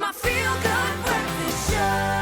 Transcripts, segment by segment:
my feel-good breakfast show.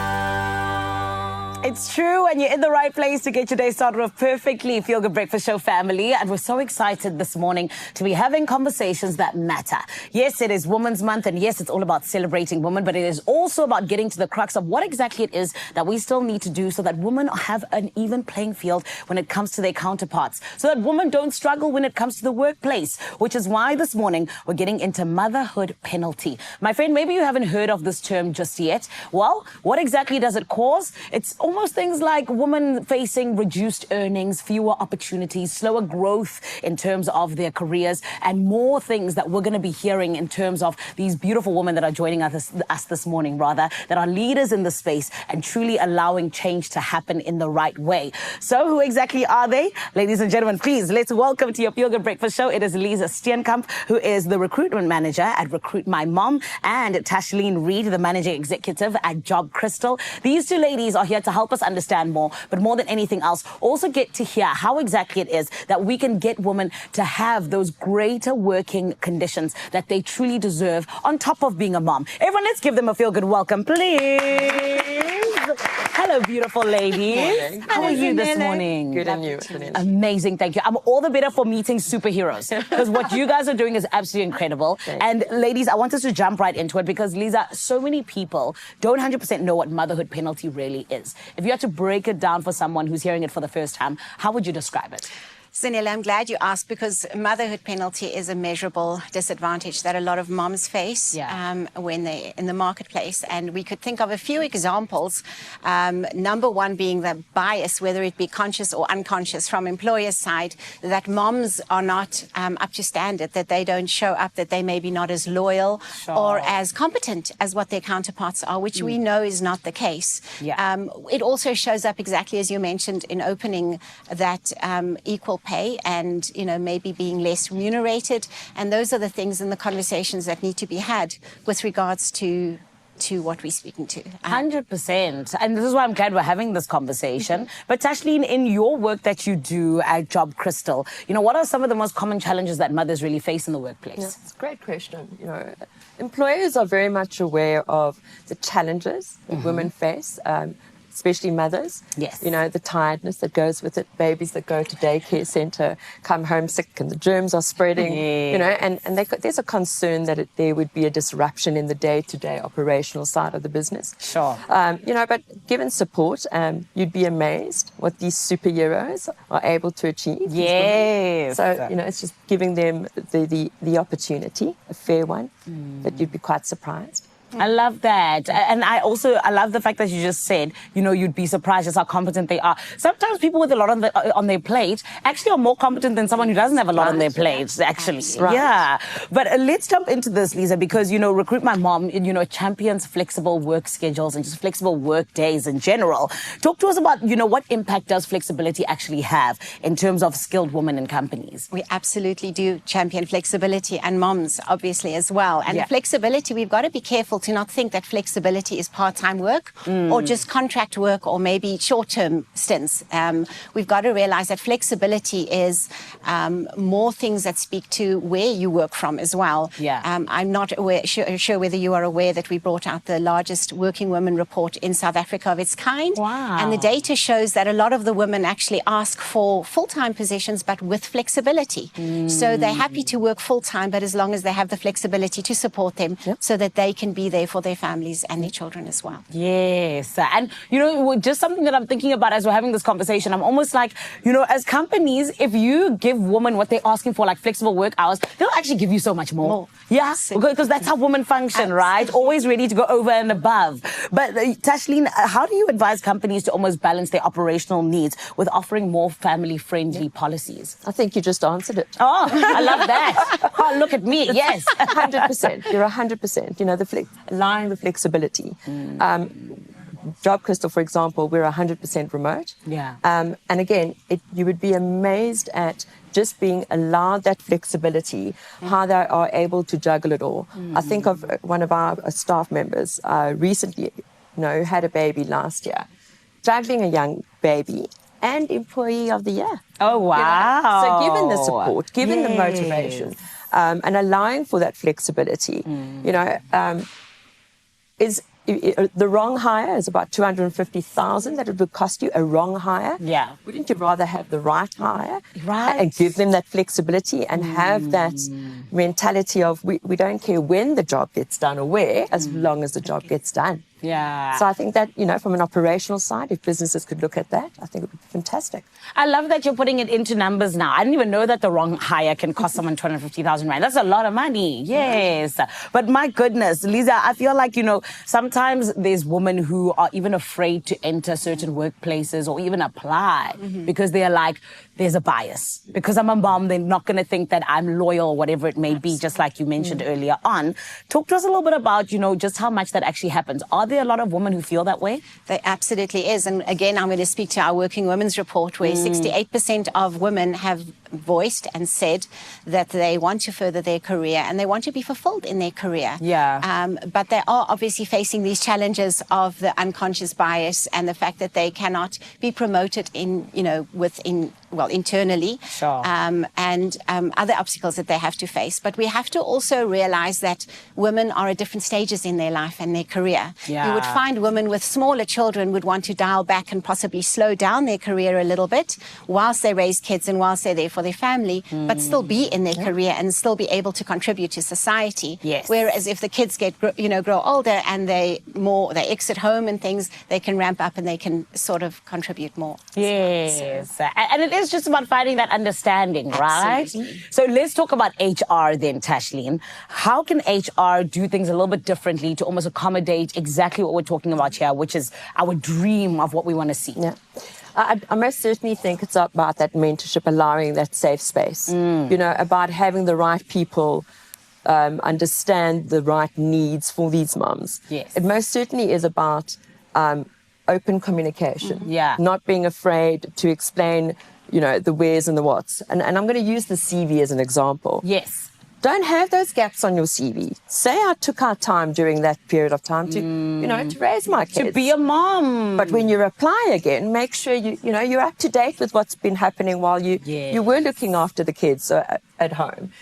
It's true, and you're in the right place to get your day started off perfectly. Feel Good Breakfast Show family, and we're so excited this morning to be having conversations that matter. Yes, it is Women's Month, and yes, it's all about celebrating women, but it is also about getting to the crux of what exactly it is that we still need to do so that women have an even playing field when it comes to their counterparts, so that women don't struggle when it comes to the workplace, which is why this morning we're getting into motherhood penalty. My friend, maybe you haven't heard of this term just yet. Well, what exactly does it cause? It's almost things like women facing reduced earnings, fewer opportunities, slower growth in terms of their careers, and more things that we're going to be hearing in terms of these beautiful women that are joining us this morning, rather, that are leaders in the space and truly allowing change to happen in the right way. So who exactly are they? Ladies and gentlemen, please, let's welcome to your Feel Good Breakfast Show. It is Lisa Steenkamp, who is the recruitment manager at Recruit My Mom, and Tashlene Reed, the managing executive at Job Crystal. These two ladies are here to help us understand more, but more than anything else, also get to hear how exactly it is that we can get women to have those greater working conditions that they truly deserve on top of being a mom. Everyone, let's give them a feel-good welcome, please. Hello, beautiful ladies. How are you this morning? Good, and you? Amazing, thank you. I'm all the better for meeting superheroes because what you guys are doing is absolutely incredible. And ladies, I want us to jump right into it because, Lisa, so many people don't 100% know what motherhood penalty really is. If you had to break it down for someone who's hearing it for the first time, how would you describe it? Zanella, I'm glad you asked because motherhood penalty is a measurable disadvantage that a lot of moms face when they're in the marketplace. And we could think of a few examples. Number one being the bias, whether it be conscious or unconscious from employers' side, that moms are not up to standard, that they don't show up, that they may be not as loyal or as competent as what their counterparts are, which we know is not the case. It also shows up exactly as you mentioned in opening, that equal pay and, you know, maybe being less remunerated. And those are the things and the conversations that need to be had with regards to what we're speaking to. 100%. And this is why I'm glad we're having this conversation. But Tashlene, in your work that you do at Job Crystal, you know, what are some of the most common challenges that mothers really face in the workplace? It's a great question. You know, employers are very much aware of the challenges that women face, especially mothers. Yes. You know, the tiredness that goes with it, babies that go to daycare centre, come home sick and the germs are spreading, you know, and there's a concern that there would be a disruption in the day-to-day operational side of the business. Sure. You know, but given support, you'd be amazed what these superheroes are able to achieve. Yes. So, you know, it's just giving them the opportunity, a fair one, that you'd be quite surprised. I love that. And I love the fact that you just said, you know, you'd be surprised just how competent they are. Sometimes people with a lot on their plate actually are more competent than someone who doesn't have a lot on their plates, actually. Right. Yeah. But let's jump into this, Lisa, because, you know, Recruit My Mom, you know, champions flexible work schedules and just flexible work days in general. Talk to us about, you know, what impact does flexibility actually have in terms of skilled women in companies? We absolutely do champion flexibility, and moms, obviously, as well. And flexibility, we've got to be careful to not think that flexibility is part-time work or just contract work or maybe short-term stints. We've got to realize that flexibility is more things that speak to where you work from as well. I'm not sure whether you are aware that we brought out the largest working women report in South Africa of its kind. Wow. And the data shows that a lot of the women actually ask for full-time positions but with flexibility. So they're happy to work full-time, but as long as they have the flexibility to support them so that they can be there for their families and their children as well. Yes. And, you know, just something that I'm thinking about as we're having this conversation, I'm almost like, you know, as companies, if you give women what they're asking for, like flexible work hours, they'll actually give you so much more. Yeah, because that's how women function, right? Always ready to go over and above. But Tashlene, how do you advise companies to almost balance their operational needs with offering more family-friendly policies? I think you just answered it. Oh, I love that. Oh, look at me. Yes. 100%. You're 100%. You know, allowing the flexibility. Job Crystal, for example, we're 100% remote. And again, you would be amazed at just being allowed that flexibility, how they are able to juggle it all. I think of one of our staff members recently, you know, had a baby last year, juggling a young baby and Employee of the Year. Oh, wow. You know? So given the support, given the motivation, and allowing for that flexibility, you know, is the wrong hire is about 250,000 that it would cost you, a wrong hire. Yeah. Wouldn't you rather have the right hire? Right. And give them that flexibility and have that mentality of we don't care when the job gets done or where, as long as the job gets done. Yeah. So I think that, you know, from an operational side, if businesses could look at that, I think it would be fantastic. I love that you're putting it into numbers now. I didn't even know that the wrong hire can cost someone 250,000 rand. That's a lot of money. Yes. But my goodness, Lisa, I feel like, you know, sometimes there's women who are even afraid to enter certain workplaces or even apply because they're like, there's a bias. Because I'm a mom, they're not going to think that I'm loyal or whatever it may be, just like you mentioned earlier on. Talk to us a little bit about, you know, just how much that actually happens. Are there a lot of women who feel that way? There absolutely is. And again, I'm going to speak to our Working Women's Report, where 68% of women have voiced and said that they want to further their career and they want to be fulfilled in their career. Yeah. But they are obviously facing these challenges of the unconscious bias and the fact that they cannot be promoted internally. Sure. And other obstacles that they have to face. But we have to also realize that women are at different stages in their life and their career. Yeah. You would find women with smaller children would want to dial back and possibly slow down their career a little bit whilst they raise kids and whilst they're there for their family, but still be in their career and still be able to contribute to society. Yes. Whereas if the kids grow older and they exit home and things, they can ramp up and they can sort of contribute more. Yes. And it is just about finding that understanding, right? Absolutely. So let's talk about HR then, Tashlene. How can HR do things a little bit differently to almost accommodate exactly what we're talking about here, which is our dream of what we want to see? Yeah. I most certainly think it's about that mentorship, allowing that safe space, you know, about having the right people understand the right needs for these mums. Yes. It most certainly is about open communication, Yeah. not being afraid to explain, you know, the wheres and the whats. And I'm going to use the CV as an example. Yes. Don't have those gaps on your CV. Say I took our time during that period of time to, you know, to raise my kids. To be a mom. But when you apply again, make sure you're up to date with what's been happening while you were looking after the kids at home.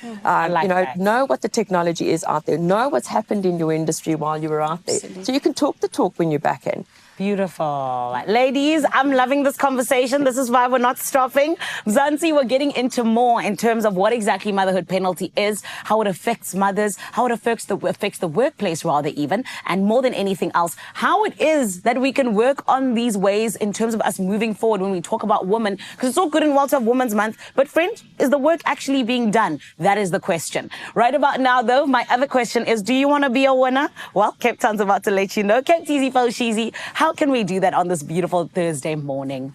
Know what the technology is out there. Know what's happened in your industry while you were out there. Absolutely. So you can talk the talk when you're back in. Beautiful. Ladies, I'm loving this conversation. This is why we're not stopping. Mzansi, we're getting into more in terms of what exactly motherhood penalty is, how it affects mothers, how it affects the workplace rather even, and more than anything else, how it is that we can work on these ways in terms of us moving forward when we talk about women, because it's all good and well to have Women's Month, but friend, is the work actually being done? That is the question. Right about now, though, my other question is, do you want to be a winner? Well, Cape Town's about to let you know. Cape Teasy Fo Sheezy. How can we do that on this beautiful Thursday morning?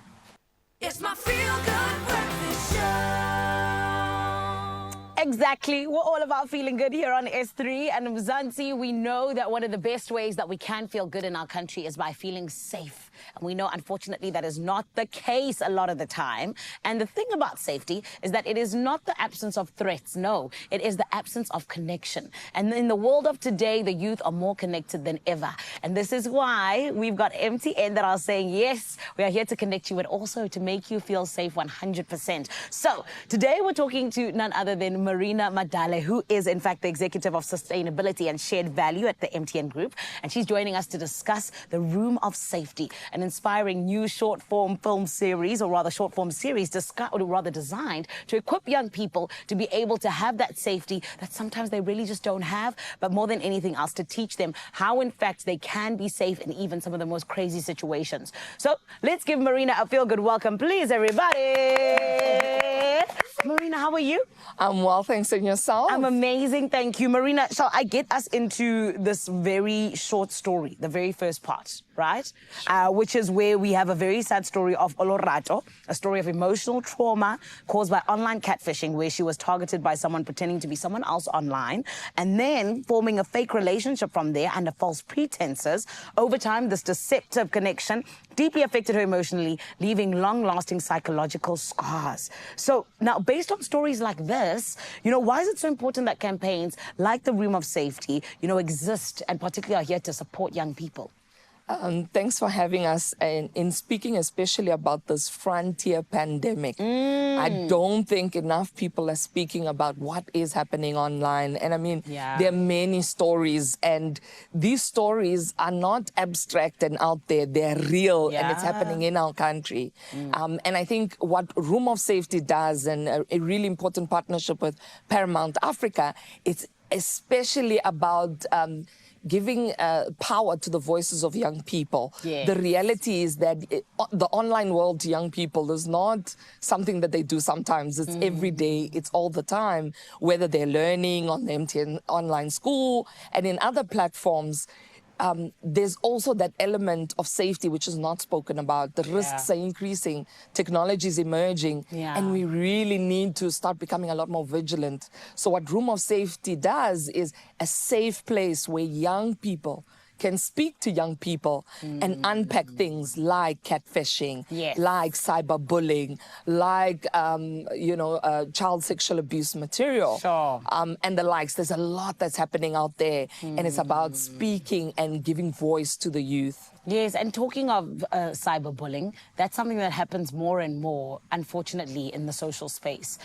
It's my feel-good breakfast show. Exactly. We're all about feeling good here on S3. And Mzansi, we know that one of the best ways that we can feel good in our country is by feeling safe. And we know, unfortunately, that is not the case a lot of the time. And the thing about safety is that it is not the absence of threats. No, it is the absence of connection. And in the world of today, the youth are more connected than ever. And this is why we've got MTN that are saying, yes, we are here to connect you, but also to make you feel safe 100%. So today we're talking to none other than Marina Madale, who is, in fact, the Executive of Sustainability and Shared Value at the MTN Group. And she's joining us to discuss the Room of Safety, an inspiring new short-form film series, or rather short-form series, designed to equip young people to be able to have that safety that sometimes they really just don't have, but more than anything else, to teach them how, in fact, they can be safe in even some of the most crazy situations. So let's give Marina a feel-good welcome, please, everybody. Marina, how are you? I'm well, thanks. And yourself? I'm amazing, thank you. Marina, shall I get us into this very short story, the very first part, right? Which is where we have a very sad story of Olorato, a story of emotional trauma caused by online catfishing, where she was targeted by someone pretending to be someone else online, and then forming a fake relationship from there under false pretenses. Over time, this deceptive connection deeply affected her emotionally, leaving long-lasting psychological scars. So now, based on stories like this, why is it so important that campaigns like the Room of Safety, exist and particularly are here to support young people? Thanks for having us and in speaking especially about this frontier pandemic. I don't think enough people are speaking about what is happening online. And I mean, there are many stories, and these stories are not abstract and out there. They're real, and it's happening in our country. And I think what Room of Safety does, and a really important partnership with Paramount Africa, it's especially about giving power to the voices of young people. The reality is that the online world to young people is not something that they do sometimes. It's every day, it's all the time, whether they're learning on the MTN online school and in other platforms. There's also that element of safety which is not spoken about. The risks are increasing, technology is emerging, and we really need to start becoming a lot more vigilant. So what Room of Safety does is a safe place where young people can speak to young people and unpack things like catfishing, like cyberbullying, like, child sexual abuse material, and the likes. There's a lot that's happening out there, and it's about speaking and giving voice to the youth. Yes, and talking of cyberbullying, that's something that happens more and more, unfortunately, in the social space.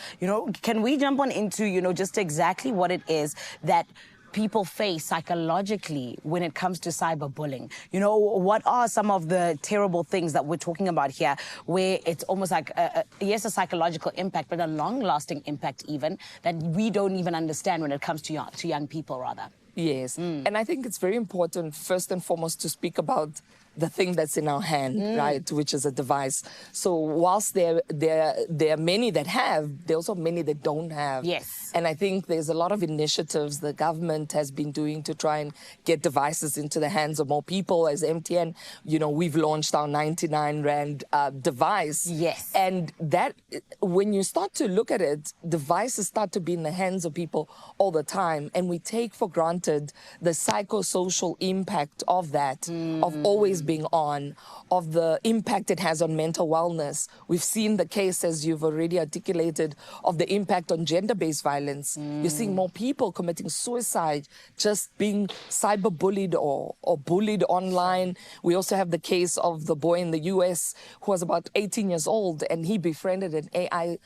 Can we jump on into, just exactly what it is that people face psychologically when it comes to cyberbullying? What are some of the terrible things that we're talking about here, where it's almost like, a psychological impact, but a long-lasting impact even, that we don't even understand when it comes to young people, rather? Yes, and I think it's very important, first and foremost, to speak about the thing that's in our hand, right, which is a device. So whilst there are many that have, there are also many that don't have. Yes. And I think there's a lot of initiatives the government has been doing to try and get devices into the hands of more people. As MTN, we've launched our 99 Rand device. Yes. And that, when you start to look at it, devices start to be in the hands of people all the time. And we take for granted the psychosocial impact of that, of always being on, of the impact it has on mental wellness. We've seen the case, as you've already articulated, of the impact on gender-based violence. You're seeing more people committing suicide, just being cyberbullied or bullied online. We also have the case of the boy in the US who was about 18 years old, and he befriended an AI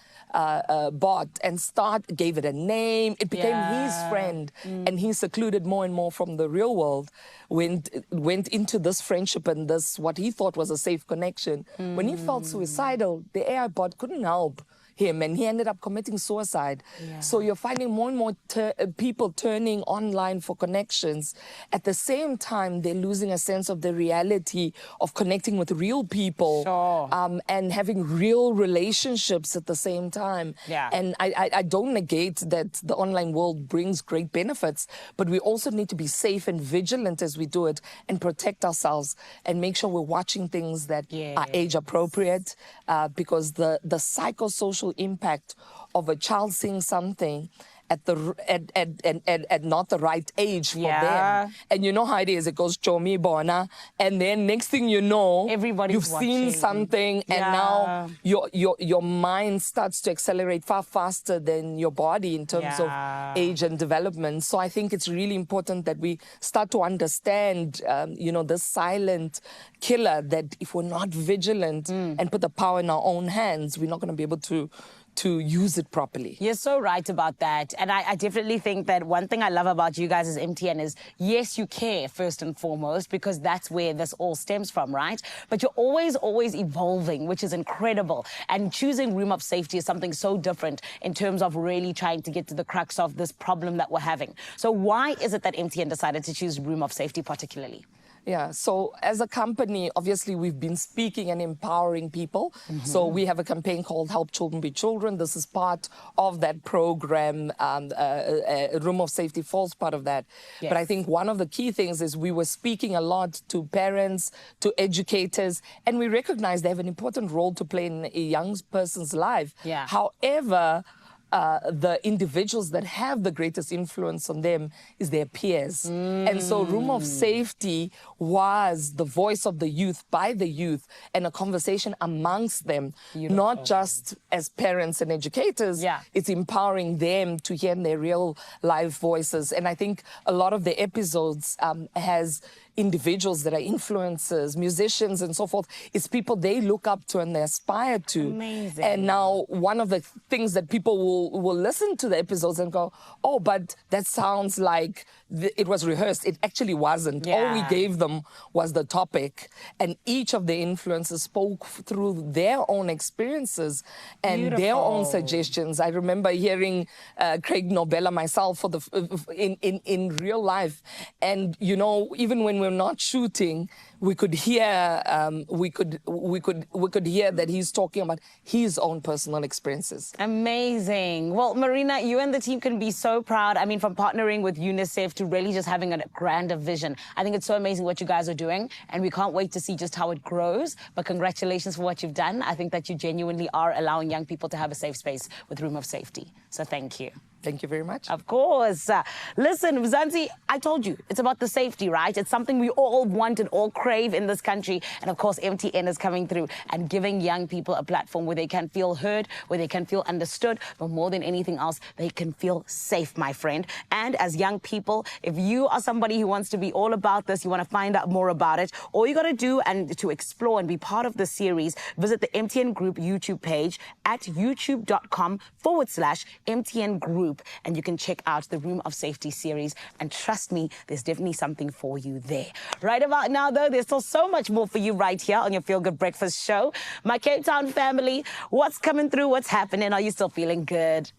bot and gave it a name. It became his friend, and he secluded more and more from the real world, went into this friendship and this, what he thought was a safe connection. When he felt suicidal, the AI bot couldn't help him, and he ended up committing suicide. So you're finding more and more people turning online for connections. At the same time, they're losing a sense of the reality of connecting with real people, and having real relationships at the same time. And I don't negate that the online world brings great benefits, but we also need to be safe and vigilant as we do it, and protect ourselves and make sure we're watching things that are age appropriate, because the psychosocial impact of a child seeing something at not the right age for them. And you know how it is. It goes chomi bona, and then next thing you know, you've seen something, and now your mind starts to accelerate far faster than your body in terms of age and development. So I think it's really important that we start to understand, this silent killer, that if we're not vigilant and put the power in our own hands, we're not going to be able to use it properly. You're so right about that. And I definitely think that one thing I love about you guys as MTN is, yes, you care first and foremost, because that's where this all stems from, right? But you're always evolving, which is incredible. And choosing Room of Safety is something so different in terms of really trying to get to the crux of this problem that we're having. So why is it that MTN decided to choose Room of Safety particularly? Yeah, so as a company, obviously, we've been speaking and empowering people. So we have a campaign called Help Children Be Children. This is part of that program. Room of Safety falls part of that. But I think one of the key things is we were speaking a lot to parents, to educators, and we recognize they have an important role to play in a young person's life. However, the individuals that have the greatest influence on them is their peers. And so Room of Safety was the voice of the youth, by the youth, and a conversation amongst them, not just as parents and educators. It's empowering them to hear their real live voices. And I think a lot of the episodes has individuals that are influencers, musicians, and so forth. It's people they look up to and they aspire to. Amazing. And now one of the things that people will listen to the episodes and go, oh, but that sounds like it was rehearsed. It actually wasn't. All we gave them was the topic, and each of the influencers spoke through their own experiences and their own suggestions. I remember hearing Craig Nobella myself for in real life, and you know, even when we're not shooting, we could hear we could hear that he's talking about his own personal experiences. Amazing. Well, Marina, you and the team can be so proud. I mean, from partnering with UNICEF to really just having a grander vision. I think it's so amazing what you guys are doing, and we can't wait to see just how it grows. But congratulations for what you've done. I think that you genuinely are allowing young people to have a safe space with room of safety. So thank you. Thank you very much. Of course. Listen, Mzansi, I told you, it's about the safety, right? It's something we all want and all crave in this country. And of course, MTN is coming through and giving young people a platform where they can feel heard, where they can feel understood, but more than anything else, they can feel safe, my friend. And as young people, if you are somebody who wants to be all about this, you want to find out more about it, all you got to do and to explore and be part of the series, visit the MTN Group YouTube page at youtube.com/MTN Group. And you can check out the Room of Safety series. And trust me, there's definitely something for you there. Right about now, though, there's still so much more for you right here on your Feel Good Breakfast show. My Cape Town family, what's coming through? What's happening? Are you still feeling good?